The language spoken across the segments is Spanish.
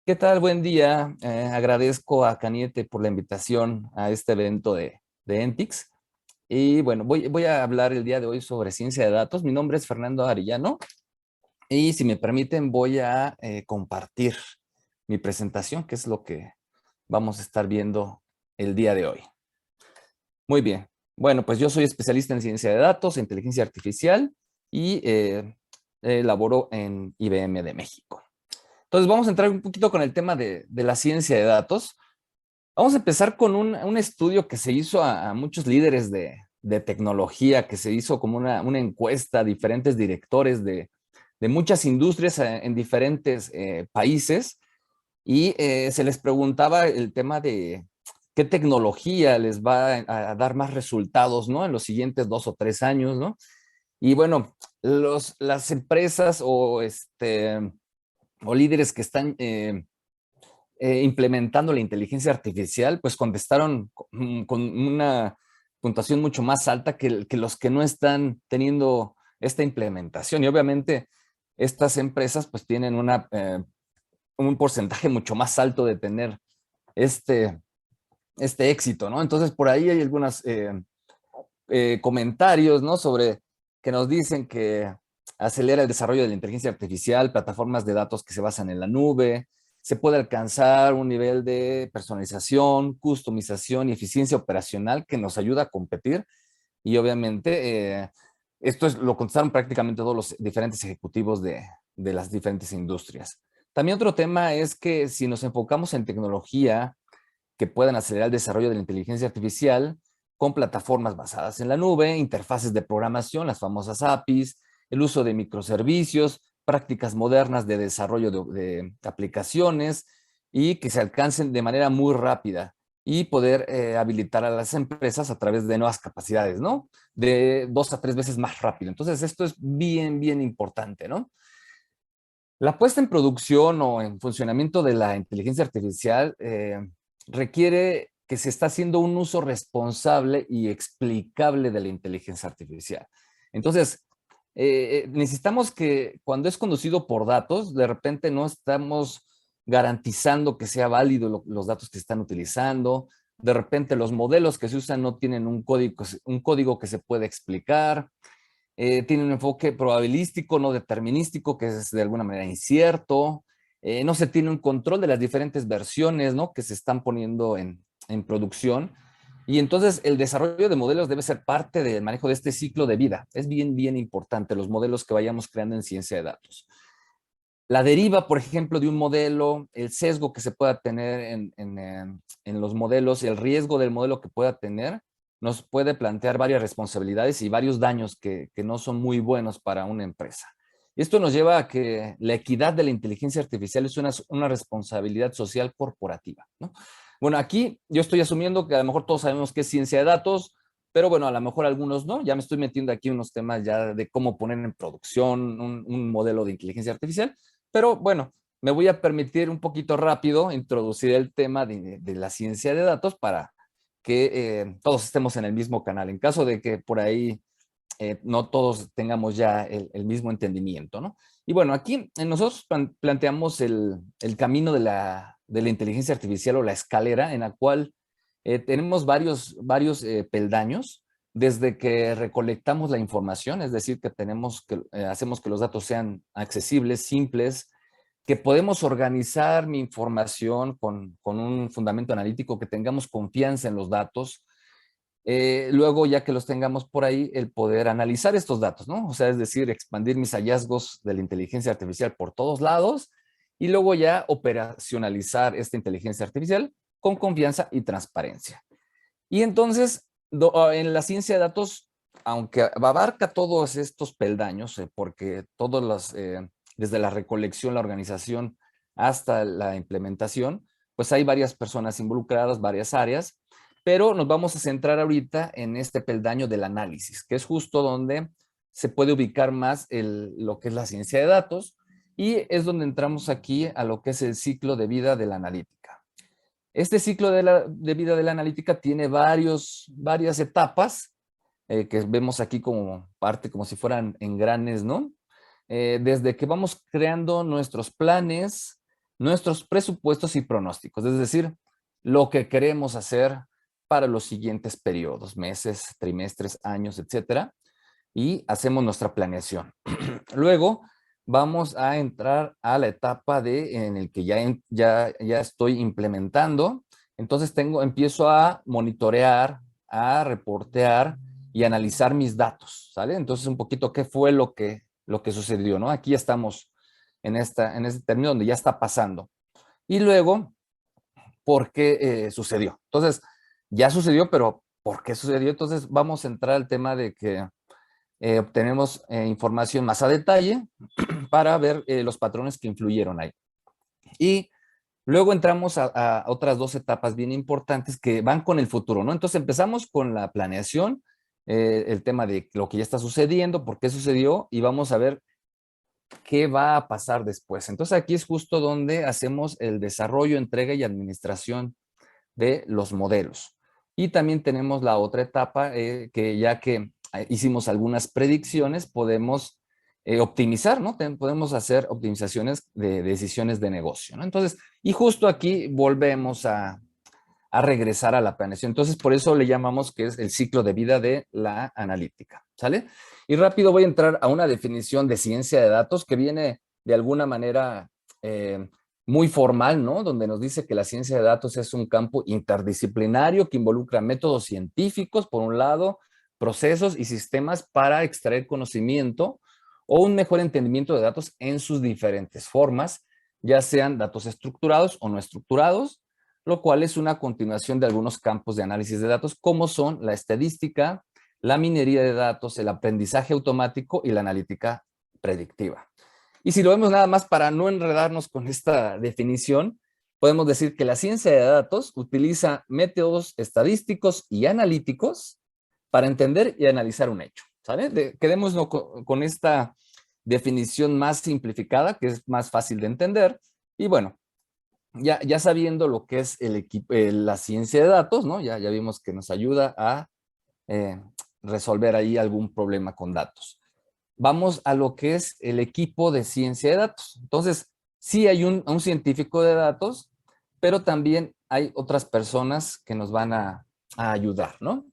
¿Qué tal? Buen día. Agradezco a Caniete por la invitación a este evento de ENTICS. Y bueno, voy a hablar el día de hoy sobre ciencia de datos. Mi nombre es Fernando Arellano y si me permiten voy a compartir mi presentación, que es lo que vamos a estar viendo el día de hoy. Muy bien. Bueno, pues yo soy especialista en ciencia de datos, inteligencia artificial y laboro en IBM de México. Entonces vamos a entrar un poquito con el tema de la ciencia de datos. Vamos a empezar con un estudio que se hizo a muchos líderes de tecnología, que se hizo como una encuesta a diferentes directores de muchas industrias en diferentes países y se les preguntaba el tema de qué tecnología les va a dar más resultados, ¿no? En los siguientes 2 o 3 años, ¿no? Y bueno, las empresas o líderes que están implementando la inteligencia artificial, pues contestaron con una puntuación mucho más alta que los que no están teniendo esta implementación. Y obviamente estas empresas pues tienen un porcentaje mucho más alto de tener este, este éxito, ¿no? Entonces por ahí hay algunos comentarios, ¿no? Sobre que nos dicen que acelera el desarrollo de la inteligencia artificial, plataformas de datos que se basan en la nube, se puede alcanzar un nivel de personalización, customización y eficiencia operacional que nos ayuda a competir. Y obviamente esto lo contestaron prácticamente todos los diferentes ejecutivos de las diferentes industrias. También otro tema es que si nos enfocamos en tecnología que puedan acelerar el desarrollo de la inteligencia artificial con plataformas basadas en la nube, interfaces de programación, las famosas APIs, el uso de microservicios, prácticas modernas de desarrollo de aplicaciones y que se alcancen de manera muy rápida y poder habilitar a las empresas a través de nuevas capacidades, ¿no? De 2 a 3 veces más rápido. Entonces, esto es bien, bien importante, ¿no? La puesta en producción o en funcionamiento de la inteligencia artificial requiere que se está haciendo un uso responsable y explicable de la inteligencia artificial. Entonces, necesitamos que cuando es conducido por datos, de repente no estamos garantizando que sea válido los datos que están utilizando. De repente los modelos que se usan no tienen un código que se puede explicar. Tiene un enfoque probabilístico, no determinístico, que es de alguna manera incierto. No se tiene un control de las diferentes versiones, ¿no? Que se están poniendo en producción. Y entonces el desarrollo de modelos debe ser parte del manejo de este ciclo de vida. Es bien, bien importante los modelos que vayamos creando en ciencia de datos. La deriva, por ejemplo, de un modelo, el sesgo que se pueda tener en los modelos, el riesgo del modelo que pueda tener, nos puede plantear varias responsabilidades y varios daños que no son muy buenos para una empresa. Esto nos lleva a que la equidad de la inteligencia artificial es una responsabilidad social corporativa, ¿no? Bueno, aquí yo estoy asumiendo que a lo mejor todos sabemos qué es ciencia de datos, pero bueno, a lo mejor algunos no. Ya me estoy metiendo aquí unos temas ya de cómo poner en producción un modelo de inteligencia artificial. Pero bueno, me voy a permitir un poquito rápido introducir el tema de la ciencia de datos para que todos estemos en el mismo canal, en caso de que por ahí no todos tengamos ya el mismo entendimiento, ¿no? Y bueno, aquí nosotros planteamos el camino de la inteligencia artificial o la escalera en la cual tenemos varios peldaños desde que recolectamos la información, es decir, que hacemos que los datos sean accesibles, simples, que podemos organizar mi información con un fundamento analítico, que tengamos confianza en los datos. Luego, ya que los tengamos por ahí, el poder analizar estos datos, ¿no? O sea, es decir, expandir mis hallazgos de la inteligencia artificial por todos lados y luego ya operacionalizar esta inteligencia artificial con confianza y transparencia. Y entonces, en la ciencia de datos, aunque abarca todos estos peldaños, porque desde la recolección, la organización hasta la implementación, pues hay varias personas involucradas, varias áreas, pero nos vamos a centrar ahorita en este peldaño del análisis, que es justo donde se puede ubicar más lo que es la ciencia de datos y es donde entramos aquí a lo que es el ciclo de vida de la analítica. Este ciclo de vida de la analítica tiene varias etapas que vemos aquí como parte, como si fueran engranes, ¿no? Desde que vamos creando nuestros planes, nuestros presupuestos y pronósticos, es decir, lo que queremos hacer para los siguientes periodos, meses, trimestres, años, etcétera, y hacemos nuestra planeación. Luego vamos a entrar a la etapa en el que ya estoy implementando. Entonces empiezo a monitorear, a reportear y analizar mis datos, ¿sale? Entonces un poquito qué fue lo que sucedió, ¿no? Aquí estamos en este término donde ya está pasando. Y luego, ¿por qué sucedió? Entonces, ya sucedió, pero ¿por qué sucedió? Entonces vamos a entrar al tema de que obtenemos información más a detalle para ver los patrones que influyeron ahí. Y luego entramos a otras dos etapas bien importantes que van con el futuro, ¿no? Entonces empezamos con la planeación, el tema de lo que ya está sucediendo, por qué sucedió, y vamos a ver qué va a pasar después. Entonces aquí es justo donde hacemos el desarrollo, entrega y administración de los modelos. Y también tenemos la otra etapa que ya que hicimos algunas predicciones, podemos optimizar, ¿no? Podemos hacer optimizaciones de decisiones de negocio, ¿no? Entonces, y justo aquí volvemos a regresar a la planeación. Entonces, por eso le llamamos que es el ciclo de vida de la analítica, ¿sale? Y rápido voy a entrar a una definición de ciencia de datos que viene de alguna manera muy formal, ¿no? Donde nos dice que la ciencia de datos es un campo interdisciplinario que involucra métodos científicos, por un lado, procesos y sistemas para extraer conocimiento o un mejor entendimiento de datos en sus diferentes formas, ya sean datos estructurados o no estructurados, lo cual es una continuación de algunos campos de análisis de datos, como son la estadística, la minería de datos, el aprendizaje automático y la analítica predictiva. Y si lo vemos nada más para no enredarnos con esta definición, podemos decir que la ciencia de datos utiliza métodos estadísticos y analíticos para entender y analizar un hecho, ¿sale? Quedémonos con esta definición más simplificada, que es más fácil de entender. Y bueno, ya sabiendo lo que es la ciencia de datos, ¿no? Ya vimos que nos ayuda a eh, resolver ahí algún problema con datos. Vamos a lo que es el equipo de ciencia de datos. Entonces, sí hay un científico de datos, pero también hay otras personas que nos van a ayudar, ¿no?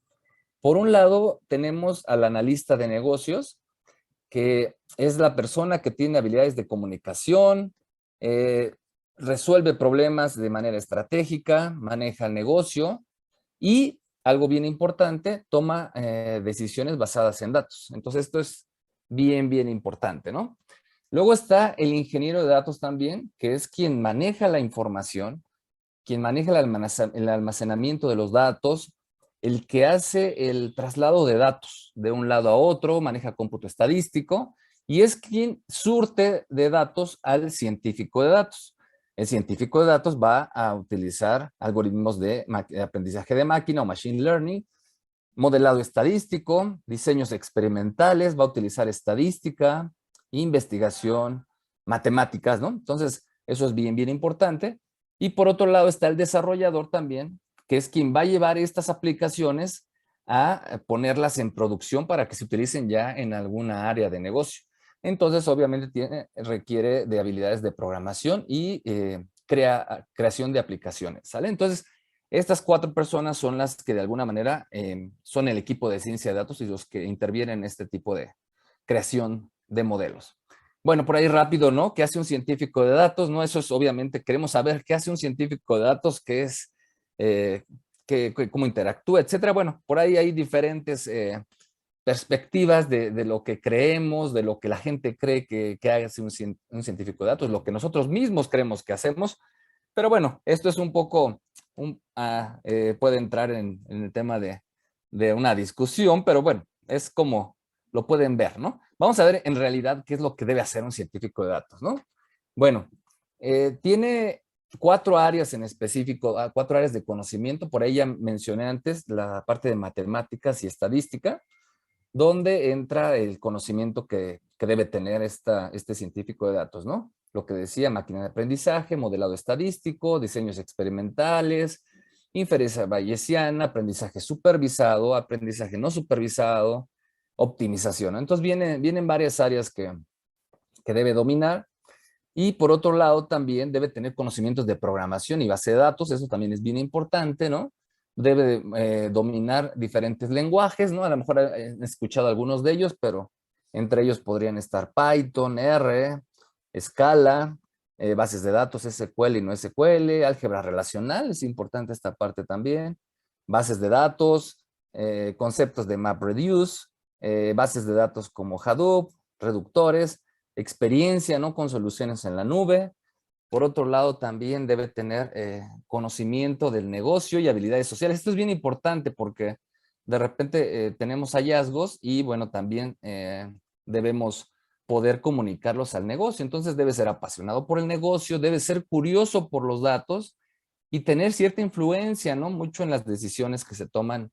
Por un lado, tenemos al analista de negocios, que es la persona que tiene habilidades de comunicación, eh, resuelve problemas de manera estratégica, maneja el negocio y, algo bien importante, toma decisiones basadas en datos. Entonces, esto es bien importante, ¿no? Luego está el ingeniero de datos también, que es quien maneja la información, quien maneja el almacenamiento de los datos, el que hace el traslado de datos de un lado a otro, maneja cómputo estadístico y es quien surte de datos al científico de datos. El científico de datos va a utilizar algoritmos de aprendizaje de máquina o machine learning, modelado estadístico, diseños experimentales, va a utilizar estadística, investigación, matemáticas, ¿no? Entonces, eso es bien importante. Y por otro lado está el desarrollador también, que es quien va a llevar estas aplicaciones a ponerlas en producción para que se utilicen ya en alguna área de negocio. Entonces, obviamente, requiere de habilidades de programación y creación de aplicaciones, ¿sale? Entonces, estas cuatro personas son las que de alguna manera son el equipo de ciencia de datos y los que intervienen en este tipo de creación de modelos. Bueno, por ahí rápido, ¿no? ¿Qué hace un científico de datos? No, eso es obviamente, queremos saber qué hace un científico de datos, qué es, eh, cómo interactúa, etcétera. Bueno, por ahí hay diferentes perspectivas de lo que creemos, de lo que la gente cree que hace un científico de datos, lo que nosotros mismos creemos que hacemos. Pero bueno, esto es un poco, puede entrar en el tema de una discusión, pero bueno, es como lo pueden ver, ¿no? Vamos a ver en realidad qué es lo que debe hacer un científico de datos, ¿no? Bueno, tiene cuatro áreas en específico, cuatro áreas de conocimiento. Por ahí ya mencioné antes la parte de matemáticas y estadística, donde entra el conocimiento que debe tener este científico de datos, ¿no? Lo que decía, máquina de aprendizaje, modelado estadístico, diseños experimentales, inferencia bayesiana, aprendizaje supervisado, aprendizaje no supervisado, optimización, ¿no? Entonces vienen varias áreas que debe dominar. Y por otro lado, también debe tener conocimientos de programación y base de datos, eso también es bien importante, ¿no? Debe dominar diferentes lenguajes, ¿no? A lo mejor he escuchado algunos de ellos, pero entre ellos podrían estar Python, R, Scala, bases de datos SQL y no SQL, álgebra relacional, es importante esta parte también, bases de datos, conceptos de MapReduce, bases de datos como Hadoop, reductores, experiencia, ¿no? Con soluciones en la nube. Por otro lado, también debe tener conocimiento del negocio y habilidades sociales. Esto es bien importante porque de repente tenemos hallazgos y bueno, también debemos poder comunicarlos al negocio. Entonces debe ser apasionado por el negocio, debe ser curioso por los datos y tener cierta influencia, ¿no? Mucho en las decisiones que se toman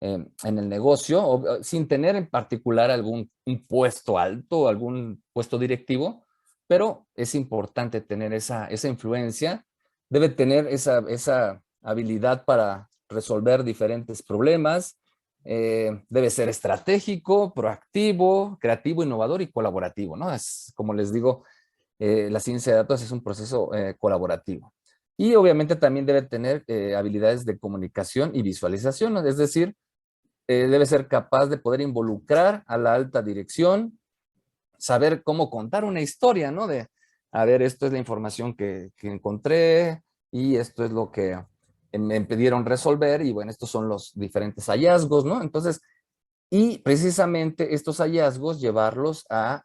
en el negocio, sin tener en particular algún un puesto alto, algún puesto directivo, pero es importante tener esa influencia, debe tener esa habilidad para resolver diferentes problemas, debe ser estratégico, proactivo, creativo, innovador y colaborativo, ¿no? Es, como les digo, la ciencia de datos es un proceso colaborativo. Y obviamente también debe tener habilidades de comunicación y visualización, ¿no? Es decir, debe ser capaz de poder involucrar a la alta dirección, saber cómo contar una historia, ¿no? De, a ver, esto es la información que encontré y esto es lo que me pidieron resolver y bueno, estos son los diferentes hallazgos, ¿no? Entonces, y precisamente estos hallazgos llevarlos a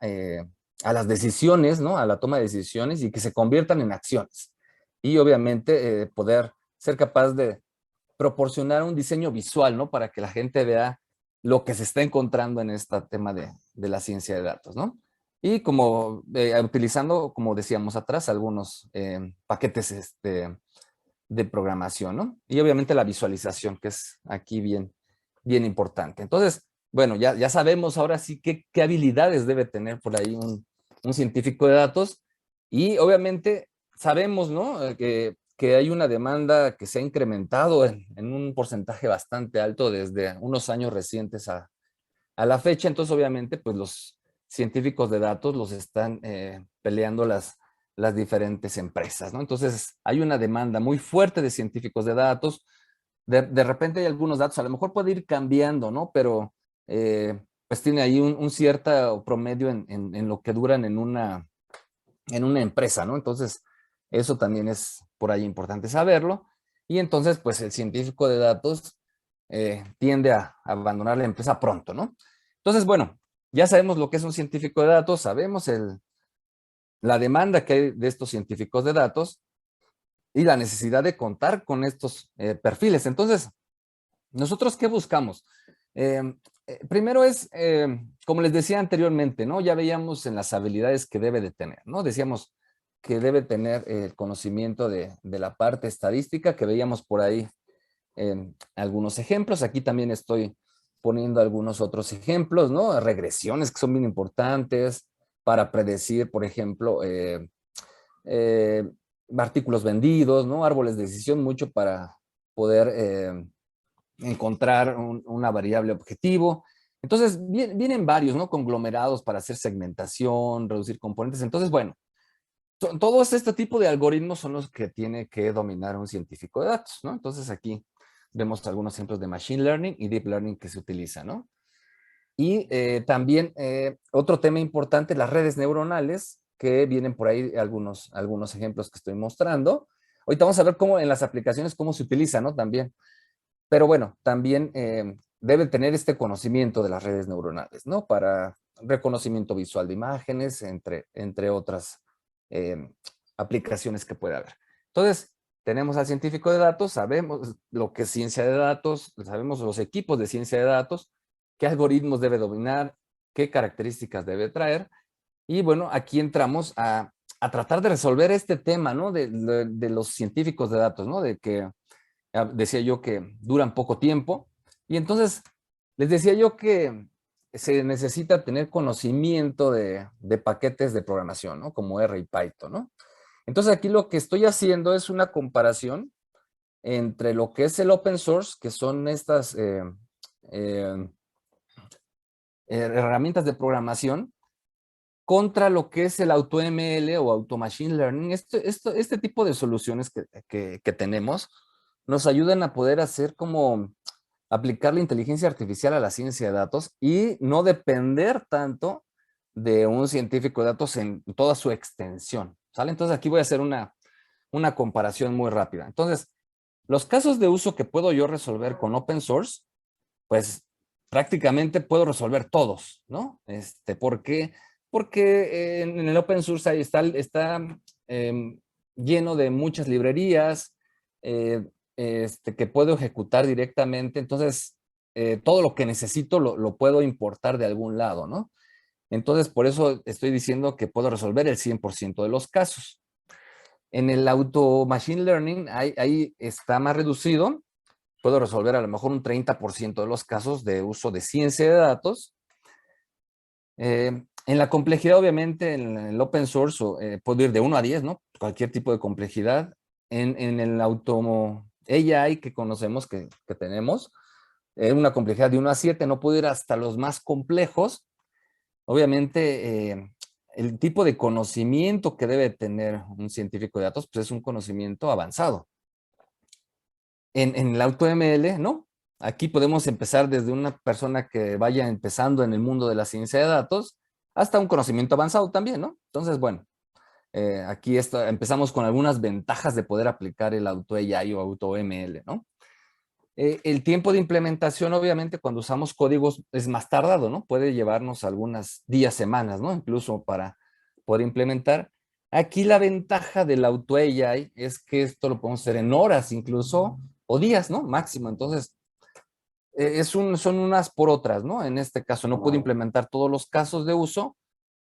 las decisiones, ¿no? A la toma de decisiones y que se conviertan en acciones. Y obviamente poder ser capaz de proporcionar un diseño visual, ¿no? Para que la gente vea lo que se está encontrando en este tema de la ciencia de datos, ¿no? Y como utilizando, como decíamos atrás, algunos paquetes de programación, ¿no? Y obviamente la visualización, que es aquí bien importante. Entonces, bueno, ya sabemos ahora sí qué habilidades debe tener por ahí un científico de datos y obviamente sabemos, ¿no? Que hay una demanda que se ha incrementado en un porcentaje bastante alto desde unos años recientes a la fecha. Entonces, obviamente, pues los científicos de datos los están peleando las diferentes empresas, ¿no? Entonces, hay una demanda muy fuerte de científicos de datos. De repente hay algunos datos, a lo mejor puede ir cambiando, ¿no? Pero pues tiene ahí un cierto promedio en lo que duran en una empresa, ¿no? Entonces, eso también es por ahí importante saberlo. Y entonces, pues el científico de datos tiende a abandonar la empresa pronto, ¿no? Entonces, bueno, ya sabemos lo que es un científico de datos, sabemos la demanda que hay de estos científicos de datos y la necesidad de contar con estos perfiles. Entonces, ¿nosotros qué buscamos? Primero es, como les decía anteriormente, ¿no? Ya veíamos en las habilidades que debe de tener, ¿no? Decíamos que debe tener el conocimiento de la parte estadística, que veíamos por ahí algunos ejemplos. Aquí también estoy poniendo algunos otros ejemplos, ¿no? Regresiones que son bien importantes para predecir, por ejemplo, eh, artículos vendidos, ¿no? Árboles de decisión, mucho para poder encontrar una variable objetivo. Entonces, vienen varios, ¿no? Conglomerados para hacer segmentación, reducir componentes. Entonces, bueno, todos este tipo de algoritmos son los que tiene que dominar un científico de datos, ¿no? Entonces, aquí vemos algunos ejemplos de Machine Learning y Deep Learning que se utilizan, ¿no? Y también otro tema importante, las redes neuronales, que vienen por ahí algunos ejemplos que estoy mostrando. Ahorita vamos a ver cómo en las aplicaciones, cómo se utiliza, ¿no? También. Pero bueno, también debe tener este conocimiento de las redes neuronales, ¿no? Para reconocimiento visual de imágenes, entre otras eh, aplicaciones que puede haber. Entonces, tenemos al científico de datos, sabemos lo que es ciencia de datos, sabemos los equipos de ciencia de datos, qué algoritmos debe dominar, qué características debe traer. Y bueno, aquí entramos a tratar de resolver este tema, ¿no? De los científicos de datos, ¿no? De que decía yo que duran poco tiempo. Y entonces les decía yo que se necesita tener conocimiento de paquetes de programación, ¿no? Como R y Python, ¿no? Entonces aquí lo que estoy haciendo es una comparación entre lo que es el open source, que son estas eh, herramientas de programación, contra lo que es el AutoML o Auto Machine Learning. Este tipo de soluciones que tenemos nos ayudan a poder hacer como aplicar la inteligencia artificial a la ciencia de datos y no depender tanto de un científico de datos en toda su extensión, ¿sale? Entonces aquí voy a hacer una comparación muy rápida. Entonces, los casos de uso que puedo yo resolver con open source, pues prácticamente puedo resolver todos, ¿no? ¿Por qué? Porque en el open source ahí está lleno de muchas librerías que puedo ejecutar directamente. Entonces, todo lo que necesito lo puedo importar de algún lado, ¿no? Entonces, por eso estoy diciendo que puedo resolver el 100% de los casos. En el auto machine learning, ahí está más reducido. Puedo resolver a lo mejor un 30% de los casos de uso de ciencia de datos. En la complejidad, obviamente, en el open source, puedo ir de 1 a 10, ¿no? Cualquier tipo de complejidad. En el auto AI que conocemos, que tenemos, una complejidad de 1 a 7, no puedo ir hasta los más complejos. Obviamente, el tipo de conocimiento que debe tener un científico de datos, pues es un conocimiento avanzado. En el AutoML, ¿no? Aquí podemos empezar desde una persona que vaya empezando en el mundo de la ciencia de datos hasta un conocimiento avanzado también, ¿no? Entonces, bueno, aquí empezamos con algunas ventajas de poder aplicar el AutoAI o AutoML, ¿no? El tiempo de implementación, obviamente, cuando usamos códigos es más tardado, ¿no? Puede llevarnos algunos días, semanas, ¿no? Incluso para poder implementar. Aquí la ventaja del AutoAI es que esto lo podemos hacer en horas incluso, o días, ¿no? Máximo. Entonces, son unas por otras, ¿no? En este caso no puedo implementar todos los casos de uso,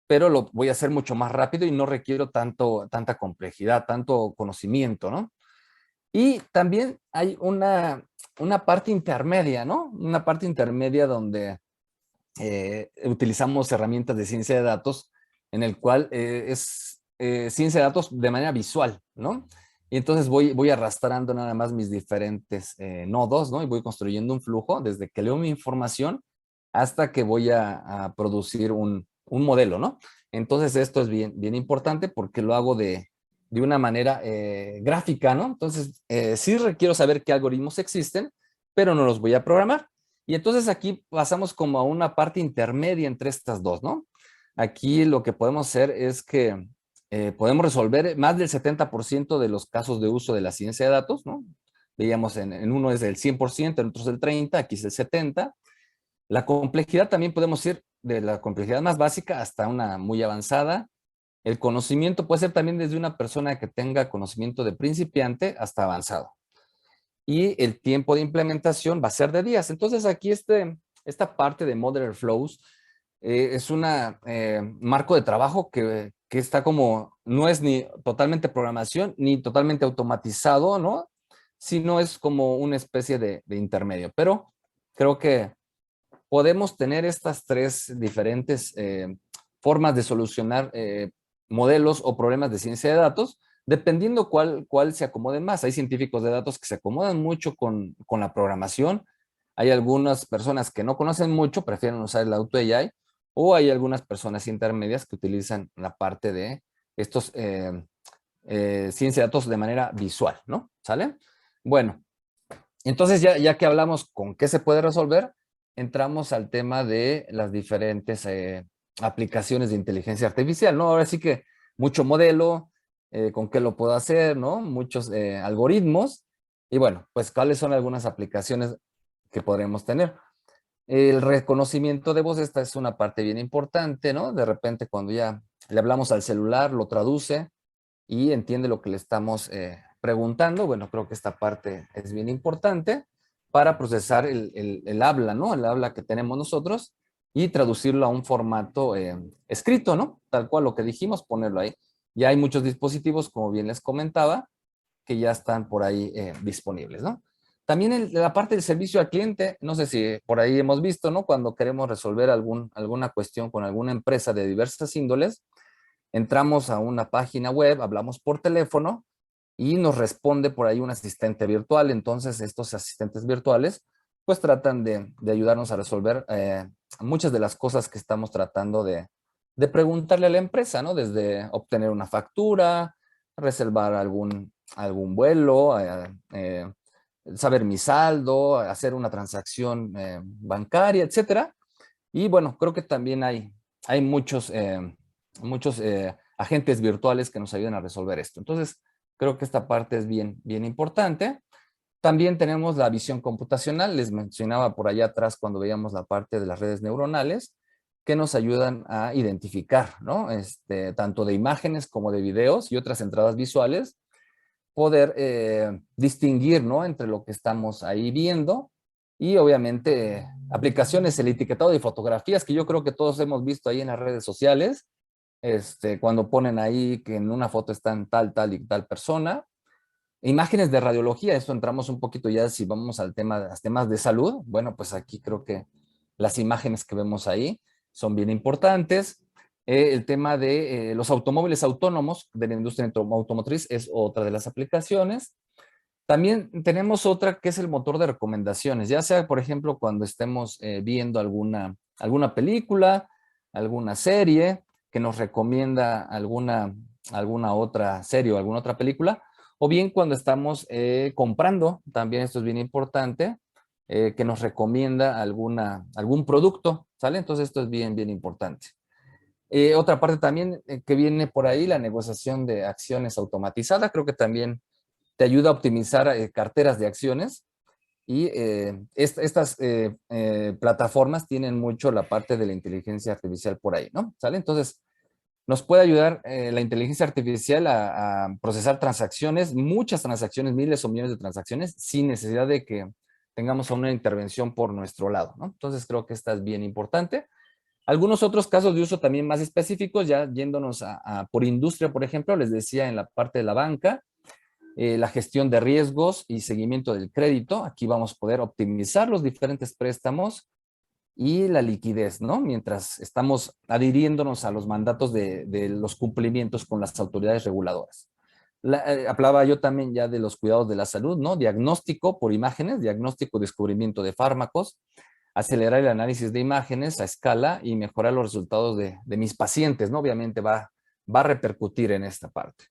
pero lo voy a hacer mucho más rápido y no requiero tanta complejidad, tanto conocimiento, ¿no? Y también hay una parte intermedia, ¿no? Una parte intermedia donde utilizamos herramientas de ciencia de datos en el cual es ciencia de datos de manera visual, ¿no? Y entonces voy arrastrando nada más mis diferentes nodos, ¿no? Y voy construyendo un flujo desde que leo mi información hasta que voy a producir un modelo, ¿no? Entonces esto es bien importante porque lo hago de una manera gráfica, ¿no? Entonces sí requiero saber qué algoritmos existen, pero no los voy a programar. Y entonces aquí pasamos como a una parte intermedia entre estas dos, ¿no? Aquí lo que podemos hacer es que podemos resolver más del 70% de los casos de uso de la ciencia de datos, ¿no? Veíamos en uno es del 100%, en otro es del 30%, aquí es el 70%. La complejidad también podemos ir de la complejidad más básica hasta una muy avanzada. El conocimiento puede ser también desde una persona que tenga conocimiento de principiante hasta avanzado. Y el tiempo de implementación va a ser de días. Entonces aquí esta parte de Modeler Flows es un marco de trabajo que está como, no es ni totalmente programación ni totalmente automatizado, ¿no? Sino es como una especie de intermedio. Pero creo que podemos tener estas tres diferentes formas de solucionar modelos o problemas de ciencia de datos, dependiendo cuál se acomode más. Hay científicos de datos que se acomodan mucho con la programación, hay algunas personas que no conocen mucho, prefieren usar el Auto AI, o hay algunas personas intermedias que utilizan la parte de estos ciencia de datos de manera visual, ¿no? ¿Sale? Bueno, entonces ya que hablamos con qué se puede resolver, entramos al tema de las diferentes aplicaciones de inteligencia artificial, ¿no? Ahora sí que mucho modelo, con qué lo puedo hacer, ¿no? Muchos algoritmos. Y bueno, pues cuáles son algunas aplicaciones que podremos tener. El reconocimiento de voz, esta es una parte bien importante, ¿no? De repente cuando ya le hablamos al celular, lo traduce y entiende lo que le estamos preguntando. Bueno, creo que esta parte es bien importante para procesar el habla, ¿no? El habla que tenemos nosotros y traducirlo a un formato escrito, ¿no? Tal cual lo que dijimos, ponerlo ahí. Ya hay muchos dispositivos, como bien les comentaba, que ya están por ahí disponibles, ¿no? También la parte del servicio al cliente, no sé si por ahí hemos visto, ¿no? Cuando queremos resolver alguna cuestión con alguna empresa de diversas índoles, entramos a una página web, hablamos por teléfono y nos responde por ahí un asistente virtual. Entonces, estos asistentes virtuales, pues tratan de ayudarnos a resolver muchas de las cosas que estamos tratando de preguntarle a la empresa, ¿no? Desde obtener una factura, reservar algún vuelo, saber mi saldo, hacer una transacción bancaria, etcétera. Y bueno, creo que también hay muchos agentes virtuales que nos ayudan a resolver esto. Entonces, creo que esta parte es bien importante. También tenemos la visión computacional, les mencionaba por allá atrás cuando veíamos la parte de las redes neuronales, que nos ayudan a identificar, ¿no? Tanto de imágenes como de videos y otras entradas visuales, poder distinguir, ¿no? Entre lo que estamos ahí viendo y obviamente aplicaciones, el etiquetado de fotografías que yo creo que todos hemos visto ahí en las redes sociales, cuando ponen ahí que en una foto están tal y tal persona. Imágenes de radiología, esto entramos un poquito ya si vamos al tema, a los temas de salud. Bueno, pues aquí creo que las imágenes que vemos ahí son bien importantes. El tema de los automóviles autónomos de la industria automotriz es otra de las aplicaciones. También tenemos otra que es el motor de recomendaciones, ya sea, por ejemplo, cuando estemos viendo alguna película, alguna serie que nos recomienda alguna otra serie o alguna otra película, o bien cuando estamos comprando, también esto es bien importante, que nos recomienda algún producto, ¿sale? Entonces esto es bien importante. Otra parte también que viene por ahí, la negociación de acciones automatizada, creo que también te ayuda a optimizar carteras de acciones y estas plataformas tienen mucho la parte de la inteligencia artificial por ahí, ¿no? ¿Sale? Entonces, nos puede ayudar la inteligencia artificial a procesar transacciones, muchas transacciones, miles o millones de transacciones, sin necesidad de que tengamos una intervención por nuestro lado, ¿no? Entonces, creo que esta es bien importante. Algunos otros casos de uso también más específicos, ya yéndonos por industria, por ejemplo, les decía en la parte de la banca, la gestión de riesgos y seguimiento del crédito. Aquí vamos a poder optimizar los diferentes préstamos y la liquidez, ¿no? Mientras estamos adhiriéndonos a los mandatos de los cumplimientos con las autoridades reguladoras. Hablaba yo también ya de los cuidados de la salud, ¿no? Diagnóstico por imágenes, diagnóstico, descubrimiento de fármacos, acelerar el análisis de imágenes a escala y mejorar los resultados de mis pacientes, ¿no? Obviamente va a repercutir en esta parte.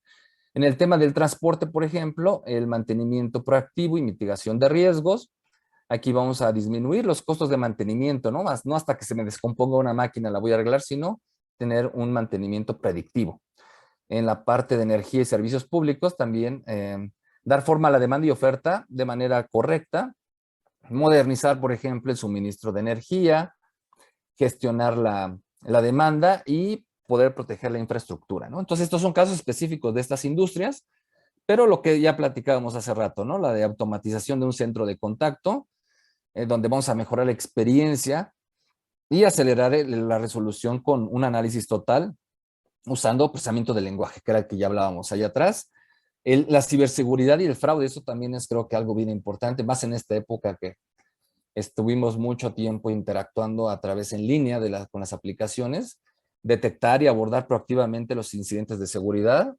En el tema del transporte, por ejemplo, el mantenimiento proactivo y mitigación de riesgos. Aquí vamos a disminuir los costos de mantenimiento, ¿no? No hasta que se me descomponga una máquina la voy a arreglar, sino tener un mantenimiento predictivo. En la parte de energía y servicios públicos, también dar forma a la demanda y oferta de manera correcta, modernizar, por ejemplo, el suministro de energía, gestionar la demanda y poder proteger la infraestructura, ¿no? Entonces, estos son casos específicos de estas industrias, pero lo que ya platicábamos hace rato, ¿no? La de automatización de un centro de contacto, donde vamos a mejorar la experiencia y acelerar la resolución con un análisis total usando procesamiento del lenguaje, que era el que ya hablábamos allá atrás. La ciberseguridad y el fraude, eso también es creo que algo bien importante, más en esta época que estuvimos mucho tiempo interactuando a través en línea con las aplicaciones, detectar y abordar proactivamente los incidentes de seguridad,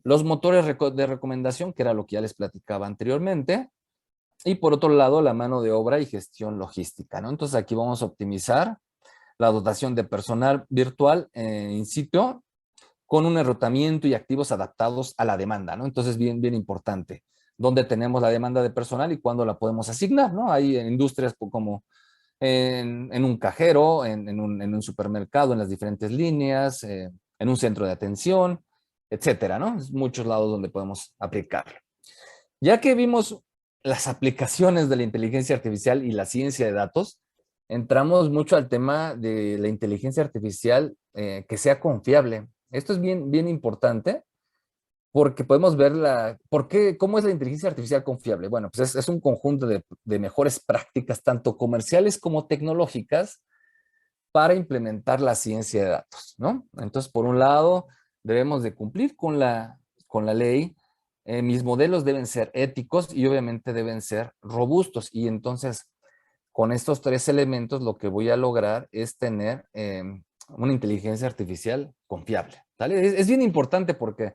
los motores de recomendación, que era lo que ya les platicaba anteriormente, y por otro lado, la mano de obra y gestión logística, ¿no? Entonces aquí vamos a optimizar la dotación de personal virtual in situ con un enrutamiento y activos adaptados a la demanda, ¿no? Entonces, bien importante, dónde tenemos la demanda de personal y cuándo la podemos asignar, ¿no? Hay industrias como en un cajero, en un supermercado, en las diferentes líneas, en un centro de atención, etcétera, ¿no? Es muchos lados donde podemos aplicarlo. Ya que vimos las aplicaciones de la inteligencia artificial y la ciencia de datos, entramos mucho al tema de la inteligencia artificial que sea confiable. Esto es bien importante porque podemos ver ¿cómo es la inteligencia artificial confiable? Bueno, pues es un conjunto de mejores prácticas, tanto comerciales como tecnológicas, para implementar la ciencia de datos, ¿no? Entonces, por un lado, debemos de cumplir con la ley. Mis modelos deben ser éticos y obviamente deben ser robustos. Y entonces, con estos tres elementos, lo que voy a lograr es tener una inteligencia artificial confiable, ¿vale? Es bien importante porque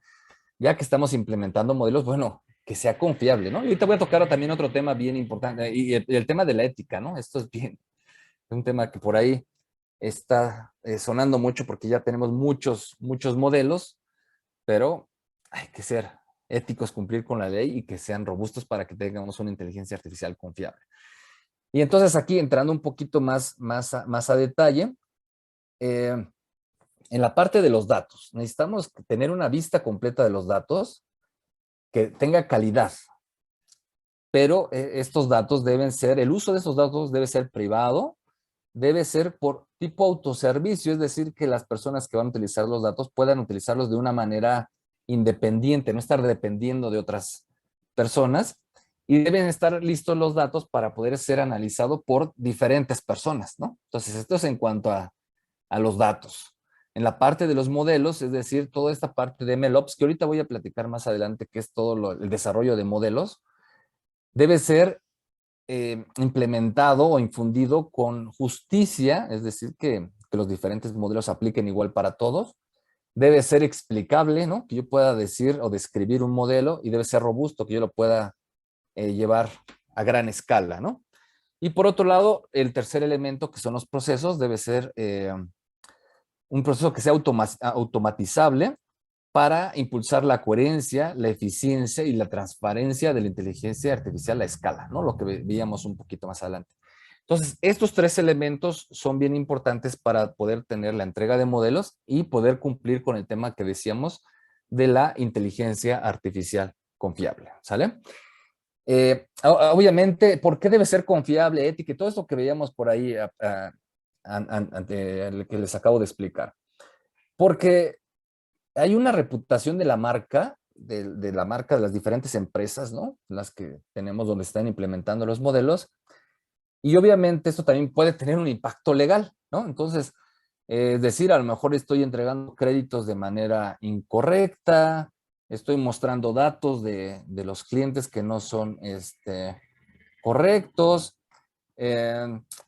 ya que estamos implementando modelos, bueno, que sea confiable, ¿no? Y ahorita voy a tocar también otro tema bien importante y el tema de la ética, ¿no? Esto es un tema que por ahí está sonando mucho porque ya tenemos muchos modelos, pero hay que ser éticos, cumplir con la ley y que sean robustos para que tengamos una inteligencia artificial confiable. Y entonces aquí entrando un poquito más a detalle, en la parte de los datos, necesitamos tener una vista completa de los datos que tenga calidad, pero estos datos deben ser, el uso de esos datos debe ser privado, debe ser por tipo autoservicio, es decir, que las personas que van a utilizar los datos puedan utilizarlos de una manera independiente, no estar dependiendo de otras personas, y deben estar listos los datos para poder ser analizados por diferentes personas, ¿no? Entonces, esto es en cuanto a los datos. En la parte de los modelos, es decir, toda esta parte de MLOps, que ahorita voy a platicar más adelante, que es todo el desarrollo de modelos, debe ser implementado o infundido con justicia, es decir, que los diferentes modelos apliquen igual para todos. Debe ser explicable, ¿no? Que yo pueda decir o describir un modelo y debe ser robusto, que yo lo pueda llevar a gran escala, ¿no? Y por otro lado, el tercer elemento, que son los procesos, debe ser un proceso que sea automatizable para impulsar la coherencia, la eficiencia y la transparencia de la inteligencia artificial a escala, ¿no? Lo que veíamos un poquito más adelante. Entonces, estos tres elementos son bien importantes para poder tener la entrega de modelos y poder cumplir con el tema que decíamos de la inteligencia artificial confiable, ¿sale? Obviamente, ¿por qué debe ser confiable, ética y todo esto que veíamos por ahí que les acabo de explicar? Porque hay una reputación de la marca, de la marca de las diferentes empresas, ¿no? Las que tenemos donde están implementando los modelos. Y obviamente esto también puede tener un impacto legal, ¿no? Entonces, es decir, a lo mejor estoy entregando créditos de manera incorrecta, estoy mostrando datos de los clientes que no son correctos,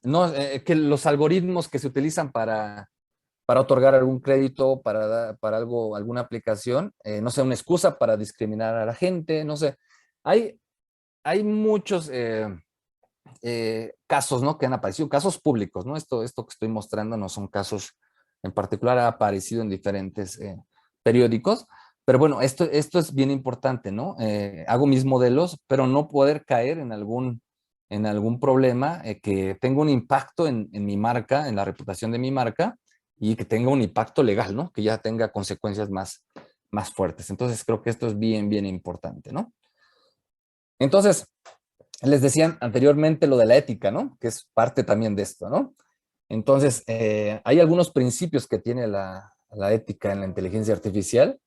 no, que los algoritmos que se utilizan para otorgar algún crédito, para algo, alguna aplicación, no sea una excusa para discriminar a la gente, no sé. Hay muchos casos, ¿no? Que han aparecido, casos públicos, ¿no? Esto que estoy mostrando no son casos en particular, ha aparecido en diferentes periódicos, pero bueno, esto es bien importante, ¿no? Hago mis modelos, pero no poder caer en algún problema que tenga un impacto en mi marca, en la reputación de mi marca, y que tenga un impacto legal, ¿no? Que ya tenga consecuencias más fuertes. Entonces, creo que esto es bien importante, ¿no? Entonces, les decían anteriormente lo de la ética, ¿no? Que es parte también de esto, ¿no? Entonces, hay algunos principios que tiene la ética en la inteligencia artificial.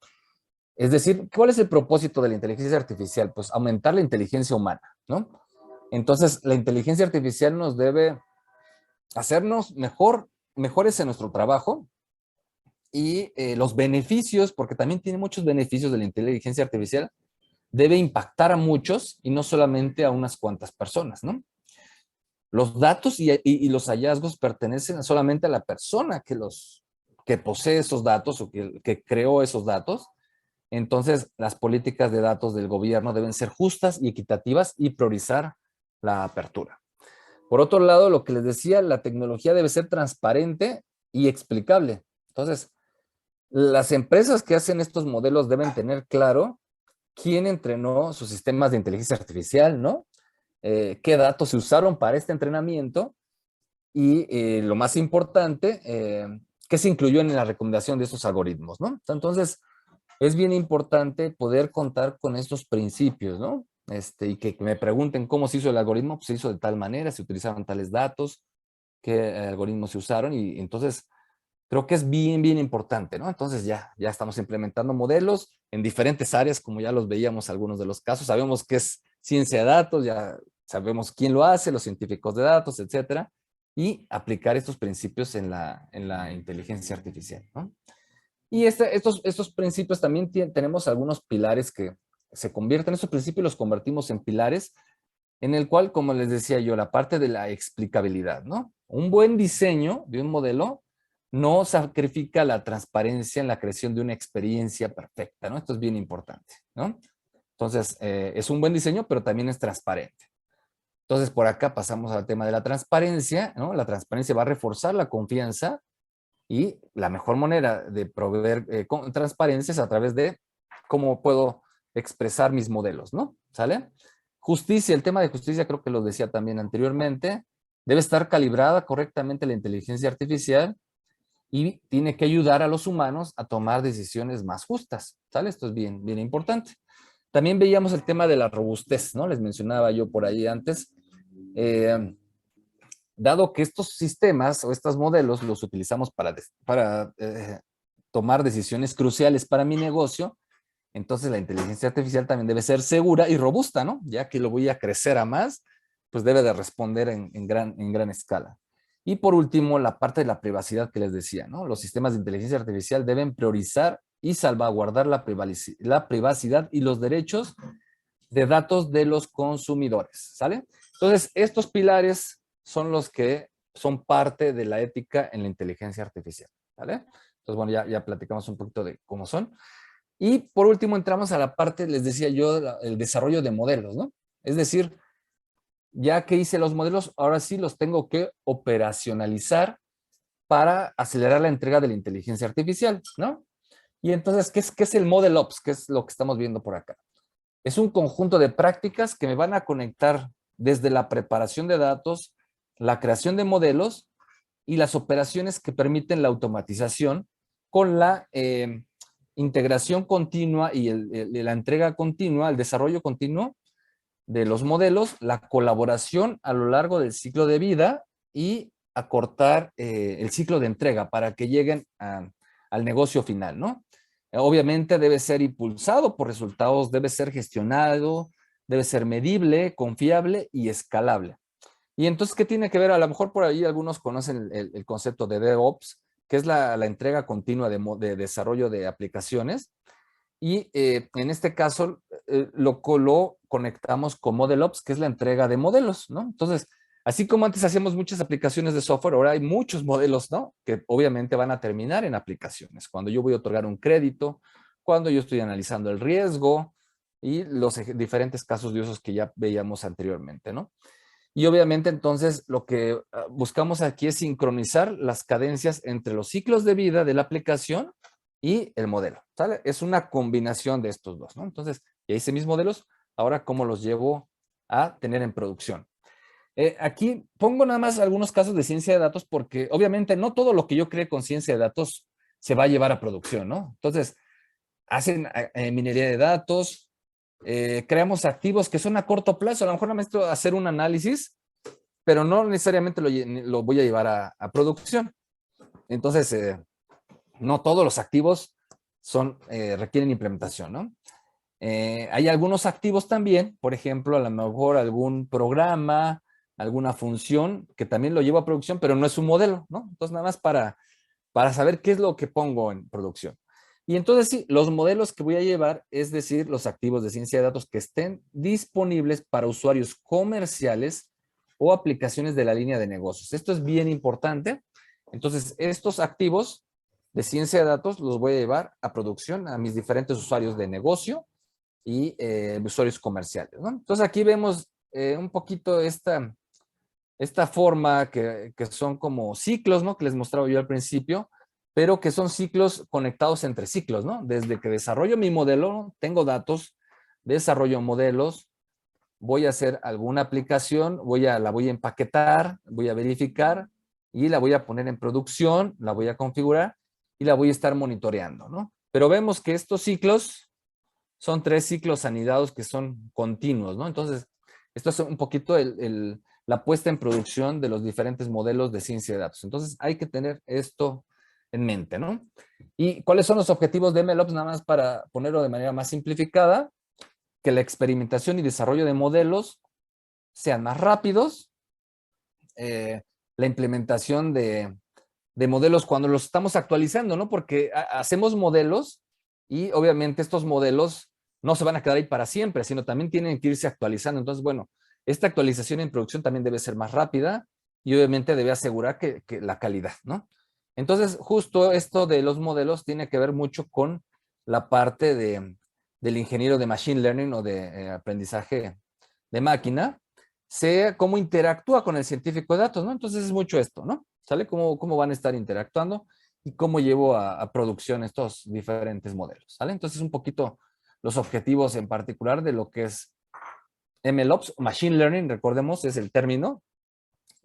Es decir, ¿cuál es el propósito de la inteligencia artificial? Pues aumentar la inteligencia humana, ¿no? Entonces, la inteligencia artificial nos debe hacernos mejores en nuestro trabajo y los beneficios, porque también tiene muchos beneficios de la inteligencia artificial, debe impactar a muchos y no solamente a unas cuantas personas, ¿no? Los datos y los hallazgos pertenecen solamente a la persona que posee esos datos o que creó esos datos. Entonces, las políticas de datos del gobierno deben ser justas y equitativas y priorizar la apertura. Por otro lado, lo que les decía, la tecnología debe ser transparente y explicable. Entonces, las empresas que hacen estos modelos deben tener claro quién entrenó sus sistemas de inteligencia artificial, ¿no? Qué datos se usaron para este entrenamiento y lo más importante, qué se incluyó en la recomendación de estos algoritmos, ¿no? Entonces, es bien importante poder contar con estos principios, ¿no? Y que me pregunten cómo se hizo el algoritmo, pues se hizo de tal manera, se utilizaron tales datos, qué algoritmos se usaron y entonces creo que es bien importante, ¿no? Entonces ya estamos implementando modelos en diferentes áreas, como ya los veíamos algunos de los casos, sabemos qué es ciencia de datos, ya sabemos quién lo hace, los científicos de datos, etcétera, y aplicar estos principios en la inteligencia artificial, ¿no? Y estos principios también tenemos algunos pilares que se convierten, estos principios los convertimos en pilares, en el cual, como les decía yo, la parte de la explicabilidad, ¿no? Un buen diseño de un modelo no sacrifica la transparencia en la creación de una experiencia perfecta, ¿no? Esto es bien importante, ¿no? Entonces, es un buen diseño, pero también es transparente. Entonces, por acá pasamos al tema de la transparencia, ¿no? La transparencia va a reforzar la confianza y la mejor manera de proveer transparencia es a través de cómo puedo expresar mis modelos, ¿no? ¿Sale? Justicia, el tema de justicia creo que lo decía también anteriormente, debe estar calibrada correctamente la inteligencia artificial y tiene que ayudar a los humanos a tomar decisiones más justas, ¿sale? Esto es bien, bien importante. También veíamos el tema de la robustez, ¿no? Les mencionaba yo por ahí antes. Dado que estos sistemas o estos modelos los utilizamos para tomar decisiones cruciales para mi negocio, entonces la inteligencia artificial también debe ser segura y robusta, ¿no? Ya que lo voy a crecer a más, pues debe de responder en gran escala. Y por último, la parte de la privacidad que les decía, ¿no? Los sistemas de inteligencia artificial deben priorizar y salvaguardar la privacidad y los derechos de datos de los consumidores, ¿sale? Entonces, estos pilares son los que son parte de la ética en la inteligencia artificial, ¿vale? Entonces, bueno, ya platicamos un poquito de cómo son. Y por último, entramos a la parte, les decía yo, el desarrollo de modelos, ¿no? Es decir, ya que hice los modelos, ahora sí los tengo que operacionalizar para acelerar la entrega de la inteligencia artificial, ¿no? Y entonces, qué es el Model Ops? ¿Qué es lo que estamos viendo por acá? Es un conjunto de prácticas que me van a conectar desde la preparación de datos, la creación de modelos y las operaciones que permiten la automatización con la integración continua y la entrega continua, el desarrollo continuo de los modelos, la colaboración a lo largo del ciclo de vida y acortar el ciclo de entrega para que lleguen al negocio final, ¿no? Obviamente debe ser impulsado por resultados, debe ser gestionado, debe ser medible, confiable y escalable. Y entonces, ¿qué tiene que ver? A lo mejor por ahí algunos conocen el concepto de DevOps, que es la entrega continua de desarrollo de aplicaciones. Y en este caso lo conectamos con ModelOps, que es la entrega de modelos, ¿no? Entonces, así como antes hacíamos muchas aplicaciones de software, ahora hay muchos modelos, ¿no? Que obviamente van a terminar en aplicaciones. Cuando yo voy a otorgar un crédito, cuando yo estoy analizando el riesgo y los diferentes casos de usos que ya veíamos anteriormente, ¿no? Y obviamente entonces lo que buscamos aquí es sincronizar las cadencias entre los ciclos de vida de la aplicación y el modelo, ¿sale? Es una combinación de estos dos, ¿no? Entonces, ya hice mis modelos, ahora cómo los llevo a tener en producción. Aquí pongo nada más algunos casos de ciencia de datos porque obviamente no todo lo que yo cree con ciencia de datos se va a llevar a producción, ¿no? Entonces, hacen minería de datos, creamos activos que son a corto plazo, a lo mejor no me estoy hacer un análisis, pero no necesariamente lo voy a llevar a producción. Entonces, no todos los activos requieren implementación, ¿no? Hay algunos activos también, por ejemplo, a lo mejor algún programa, alguna función que también lo llevo a producción, pero no es un modelo, ¿no? Entonces, nada más para saber qué es lo que pongo en producción. Y entonces sí, los modelos que voy a llevar, es decir, los activos de ciencia de datos que estén disponibles para usuarios comerciales o aplicaciones de la línea de negocios. Esto es bien importante. Entonces, estos activos de ciencia de datos los voy a llevar a producción a mis diferentes usuarios de negocio y usuarios comerciales, ¿no? Entonces, aquí vemos un poquito esta forma que son como ciclos, ¿no? Que les mostraba yo al principio, pero que son ciclos conectados entre ciclos, ¿no? Desde que desarrollo mi modelo, tengo datos, desarrollo modelos, voy a hacer alguna aplicación, la voy a empaquetar, voy a verificar y la voy a poner en producción, la voy a configurar y la voy a estar monitoreando, ¿no? Pero vemos que estos ciclos son 3 ciclos anidados que son continuos, ¿no? Entonces, esto es un poquito la puesta en producción de los diferentes modelos de ciencia de datos. Entonces, hay que tener esto en mente, ¿no? ¿Y cuáles son los objetivos de MLOps? Nada más para ponerlo de manera más simplificada, que la experimentación y desarrollo de modelos sean más rápidos, la implementación de modelos cuando los estamos actualizando, ¿no? Porque hacemos modelos y obviamente estos modelos no se van a quedar ahí para siempre, sino también tienen que irse actualizando. Entonces, bueno, esta actualización en producción también debe ser más rápida y obviamente debe asegurar que la calidad, ¿no? Entonces, justo esto de los modelos tiene que ver mucho con la parte del ingeniero de Machine Learning o de aprendizaje de máquina. sé cómo interactúa con el científico de datos, ¿no? Entonces es mucho esto, ¿no? ¿Sale? ¿Cómo van a estar interactuando y cómo llevo a producción estos diferentes modelos, ¿sale? Entonces un poquito los objetivos en particular de lo que es MLOps, Machine Learning, recordemos, es el término,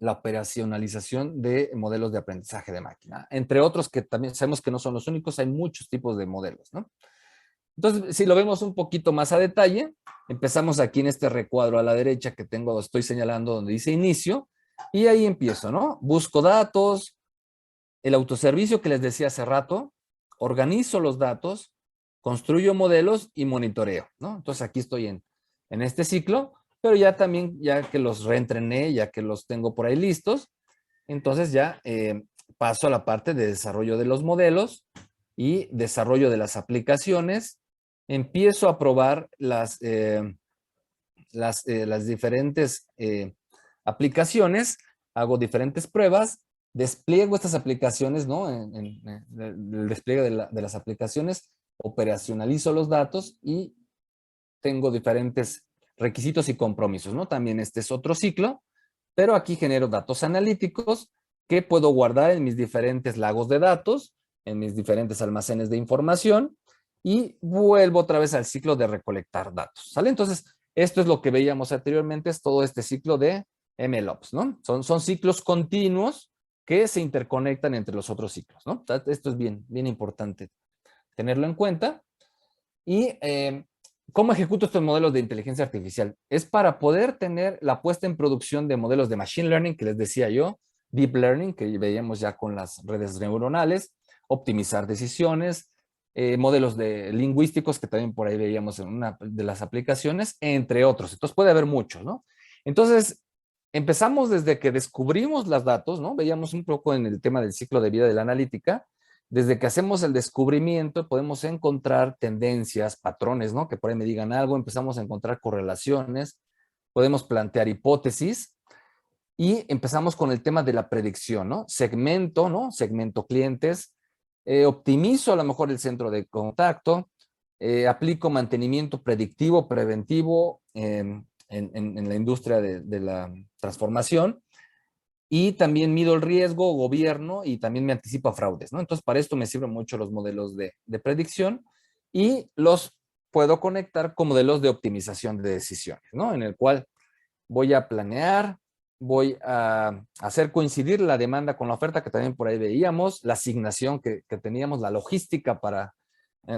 la operacionalización de modelos de aprendizaje de máquina, entre otros que también sabemos que no son los únicos, hay muchos tipos de modelos, ¿no? Entonces, si lo vemos un poquito más a detalle, empezamos aquí en este recuadro a la derecha que tengo, estoy señalando donde dice inicio, y ahí empiezo, ¿no? Busco datos, el autoservicio que les decía hace rato, organizo los datos, construyo modelos y monitoreo, ¿no? Entonces aquí estoy en este ciclo, pero ya también, ya que los reentrené, ya que los tengo por ahí listos, entonces ya paso a la parte de desarrollo de los modelos y desarrollo de las aplicaciones. Empiezo a probar las diferentes aplicaciones, hago diferentes pruebas, despliego estas aplicaciones, ¿no? El despliegue de las aplicaciones, operacionalizo los datos y tengo diferentes requisitos y compromisos, ¿no? También este es otro ciclo, pero aquí genero datos analíticos que puedo guardar en mis diferentes lagos de datos, en mis diferentes almacenes de información y vuelvo otra vez al ciclo de recolectar datos, ¿sale? Entonces, esto es lo que veíamos anteriormente, es todo este ciclo de MLOps, ¿no? Son ciclos continuos que se interconectan entre los otros ciclos, ¿no? Esto es bien importante tenerlo en cuenta. Y ¿cómo ejecuto estos modelos de inteligencia artificial? Es para poder tener la puesta en producción de modelos de machine learning, que les decía yo, deep learning, que veíamos ya con las redes neuronales, optimizar decisiones, modelos lingüísticos, que también por ahí veíamos en una de las aplicaciones, entre otros. Entonces puede haber muchos, ¿no? Entonces, empezamos desde que descubrimos los datos, ¿no? Veíamos un poco en el tema del ciclo de vida de la analítica, desde que hacemos el descubrimiento podemos encontrar tendencias, patrones, ¿no? Que por ahí me digan algo, empezamos a encontrar correlaciones, podemos plantear hipótesis y empezamos con el tema de la predicción, ¿no? Segmento, ¿no? Segmento clientes, optimizo a lo mejor el centro de contacto, aplico mantenimiento predictivo, preventivo en la industria de la transformación y también mido el riesgo, gobierno y también me anticipo a fraudes, ¿no? Entonces, para esto me sirven mucho los modelos de predicción y los puedo conectar con modelos de optimización de decisiones, ¿no? En el cual voy a planear, voy a hacer coincidir la demanda con la oferta que también por ahí veíamos, la asignación que teníamos, la logística para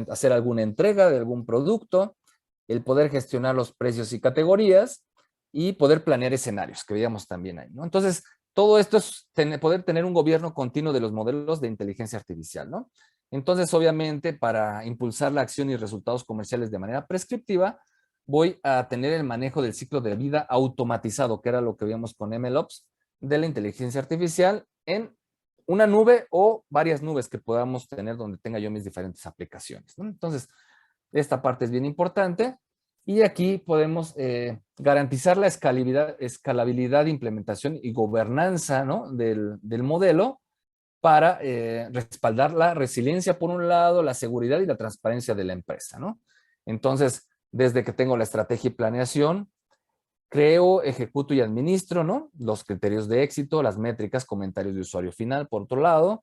hacer alguna entrega de algún producto, el poder gestionar los precios y categorías y poder planear escenarios que veíamos también ahí, ¿no? Entonces, todo esto es poder tener un gobierno continuo de los modelos de inteligencia artificial, ¿no? Entonces, obviamente, para impulsar la acción y resultados comerciales de manera prescriptiva, voy a tener el manejo del ciclo de vida automatizado, que era lo que veíamos con MLOps, de la inteligencia artificial en una nube o varias nubes que podamos tener donde tenga yo mis diferentes aplicaciones, ¿no? Entonces, esta parte es bien importante y aquí podemos garantizar la escalabilidad, implementación y gobernanza, ¿no? del modelo para respaldar la resiliencia por un lado, la seguridad y la transparencia de la empresa, ¿no? Entonces, desde que tengo la estrategia y planeación, creo, ejecuto y administro, ¿no? Los criterios de éxito, las métricas, comentarios de usuario final, por otro lado.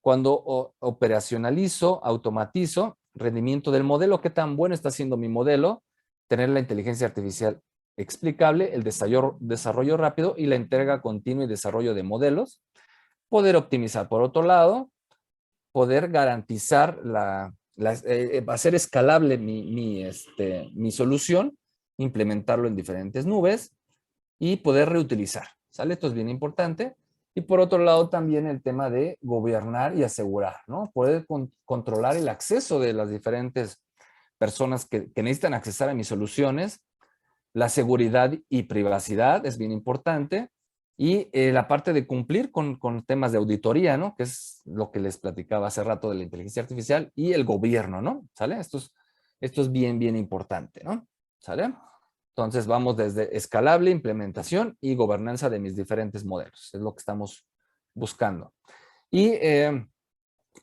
Cuando operacionalizo, automatizo, rendimiento del modelo, qué tan bueno está siendo mi modelo, tener la inteligencia artificial explicable, el desarrollo rápido y la entrega continua y desarrollo de modelos. Poder optimizar, por otro lado, poder garantizar hacer escalable mi solución, implementarlo en diferentes nubes y poder reutilizar, ¿sale? Esto es bien importante. Y por otro lado también el tema de gobernar y asegurar, ¿no? Poder controlar el acceso de las diferentes personas que necesitan accesar a mis soluciones. La seguridad y privacidad es bien importante. Y la parte de cumplir con temas de auditoría, ¿no? Que es lo que les platicaba hace rato de la inteligencia artificial y el gobierno, ¿no? ¿Sale? Esto es bien importante, ¿no? ¿Sale? Entonces vamos desde escalable, implementación y gobernanza de mis diferentes modelos. Es lo que estamos buscando. Y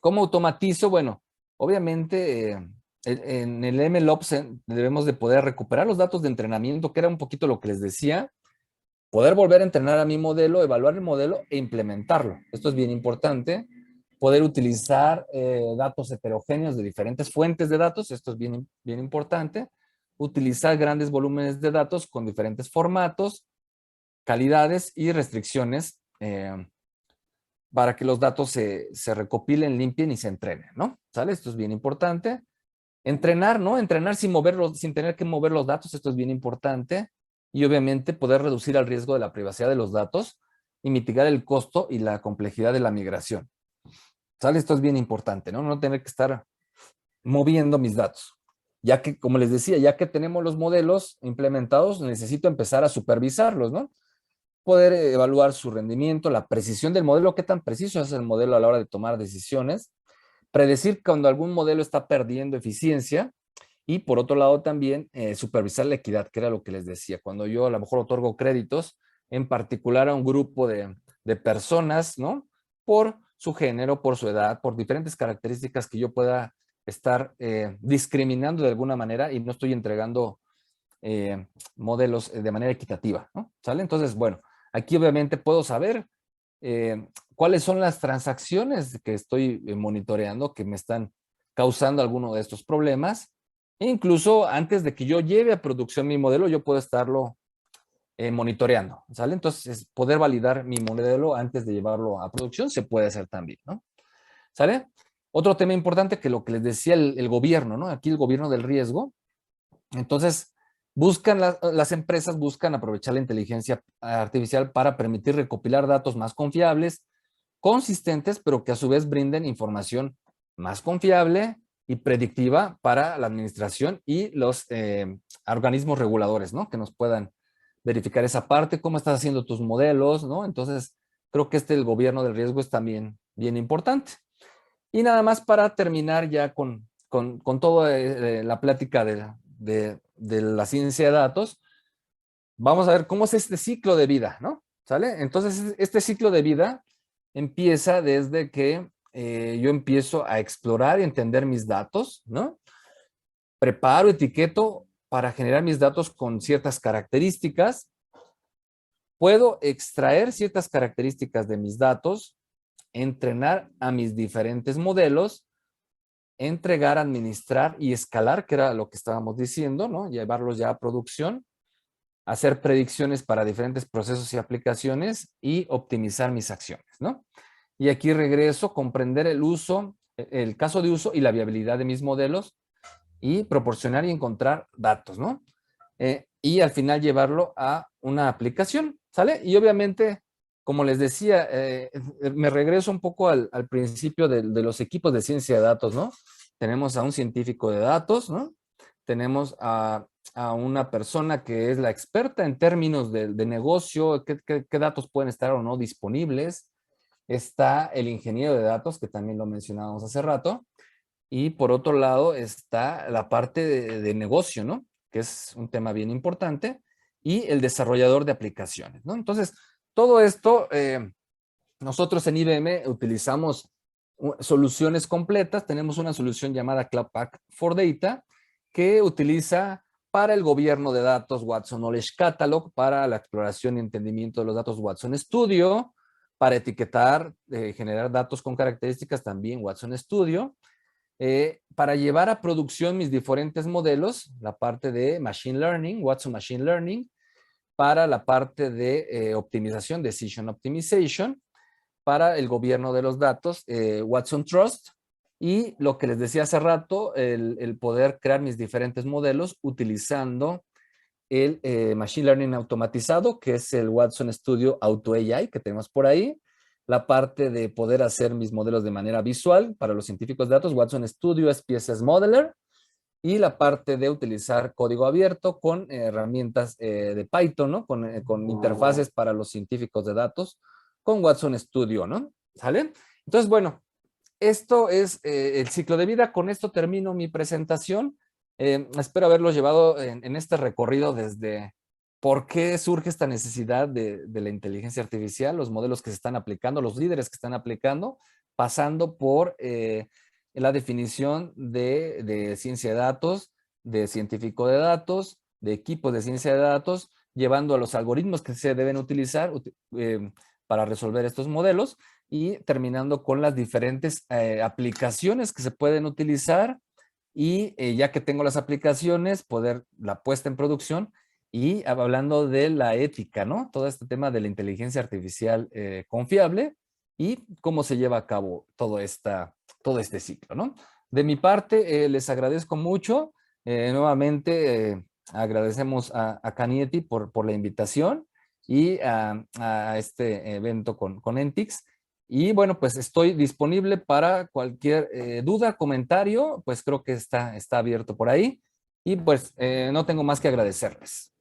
¿cómo automatizo? Bueno, obviamente en el MLOps debemos de poder recuperar los datos de entrenamiento, que era un poquito lo que les decía, poder volver a entrenar a mi modelo, evaluar el modelo e implementarlo. Esto es bien importante. Poder utilizar datos heterogéneos de diferentes fuentes de datos, esto es bien, bien importante. Utilizar grandes volúmenes de datos con diferentes formatos, calidades y restricciones para que los datos se recopilen, limpien y se entrenen, ¿no? ¿Sale? Esto es bien importante. Entrenar, ¿no? Entrenar sin tener que mover los datos, esto es bien importante. Y obviamente poder reducir el riesgo de la privacidad de los datos y mitigar el costo y la complejidad de la migración. ¿Sale? Esto es bien importante, ¿no? No tener que estar moviendo mis datos. Ya que, como les decía, ya que tenemos los modelos implementados, necesito empezar a supervisarlos, ¿no? Poder evaluar su rendimiento, la precisión del modelo, qué tan preciso es el modelo a la hora de tomar decisiones, predecir cuando algún modelo está perdiendo eficiencia y por otro lado también supervisar la equidad, que era lo que les decía. Cuando yo a lo mejor otorgo créditos, en particular a un grupo de personas, ¿no? Por su género, por su edad, por diferentes características que yo pueda estar discriminando de alguna manera y no estoy entregando modelos de manera equitativa, ¿no? ¿Sale? Entonces, bueno, aquí obviamente puedo saber cuáles son las transacciones que estoy monitoreando que me están causando alguno de estos problemas. E incluso antes de que yo lleve a producción mi modelo, yo puedo estarlo monitoreando, ¿sale? Entonces, poder validar mi modelo antes de llevarlo a producción se puede hacer también, ¿no? ¿Sale? Otro tema importante que lo que les decía el gobierno, ¿no? Aquí el gobierno del riesgo. Entonces, las empresas buscan aprovechar la inteligencia artificial para permitir recopilar datos más confiables, consistentes, pero que a su vez brinden información más confiable y predictiva para la administración y los organismos reguladores, ¿no? Que nos puedan verificar esa parte, cómo estás haciendo tus modelos, ¿no? Entonces, creo que el gobierno del riesgo es también bien importante. Y nada más para terminar ya con toda la plática de la ciencia de datos, vamos a ver cómo es este ciclo de vida, ¿no? ¿Sale? Entonces, este ciclo de vida empieza desde que yo empiezo a explorar y entender mis datos, ¿no? Preparo, etiqueto para generar mis datos con ciertas características. Puedo extraer ciertas características de mis datos, entrenar a mis diferentes modelos, entregar, administrar y escalar, que era lo que estábamos diciendo, ¿no? Llevarlos ya a producción, hacer predicciones para diferentes procesos y aplicaciones y optimizar mis acciones, ¿no? Y aquí regreso, comprender el uso, el caso de uso y la viabilidad de mis modelos y proporcionar y encontrar datos, ¿no? Y al final llevarlo a una aplicación, ¿sale? Y obviamente, como les decía, me regreso un poco al principio de los equipos de ciencia de datos, ¿no? Tenemos a un científico de datos, ¿no? Tenemos a una persona que es la experta en términos de negocio, qué datos pueden estar o no disponibles. Está el ingeniero de datos, que también lo mencionábamos hace rato. Y por otro lado está la parte de negocio, ¿no? Que es un tema bien importante. Y el desarrollador de aplicaciones, ¿no? Entonces, todo esto, nosotros en IBM utilizamos soluciones completas. Tenemos una solución llamada Cloud Pak for Data que utiliza para el gobierno de datos Watson Knowledge Catalog, para la exploración y entendimiento de los datos Watson Studio, para etiquetar, generar datos con características también Watson Studio, para llevar a producción mis diferentes modelos, la parte de Machine Learning, Watson Machine Learning, para la parte de optimización, Decision Optimization, para el gobierno de los datos, Watson Trust, y lo que les decía hace rato, el poder crear mis diferentes modelos utilizando el Machine Learning automatizado, que es el Watson Studio Auto AI que tenemos por ahí, la parte de poder hacer mis modelos de manera visual para los científicos de datos, Watson Studio SPSS Modeler, y la parte de utilizar código abierto con herramientas de Python, ¿no? Con interfaces para los científicos de datos, con Watson Studio, ¿no? ¿Sale? Entonces, bueno, esto es el ciclo de vida. Con esto termino mi presentación. Espero haberlos llevado en este recorrido desde por qué surge esta necesidad de la inteligencia artificial, los modelos que se están aplicando, los líderes que están aplicando, pasando por la definición de ciencia de datos, de científico de datos, de equipos de ciencia de datos llevando a los algoritmos que se deben utilizar para resolver estos modelos y terminando con las diferentes aplicaciones que se pueden utilizar y ya que tengo las aplicaciones, poder la puesta en producción y hablando de la ética, ¿no? Todo este tema de la inteligencia artificial confiable y cómo se lleva a cabo todo este ciclo, ¿no? De mi parte, les agradezco mucho. Nuevamente, agradecemos a Canieti por la invitación y a este evento con Entix. Y bueno, pues estoy disponible para cualquier duda, comentario, pues creo que está abierto por ahí. Y pues no tengo más que agradecerles.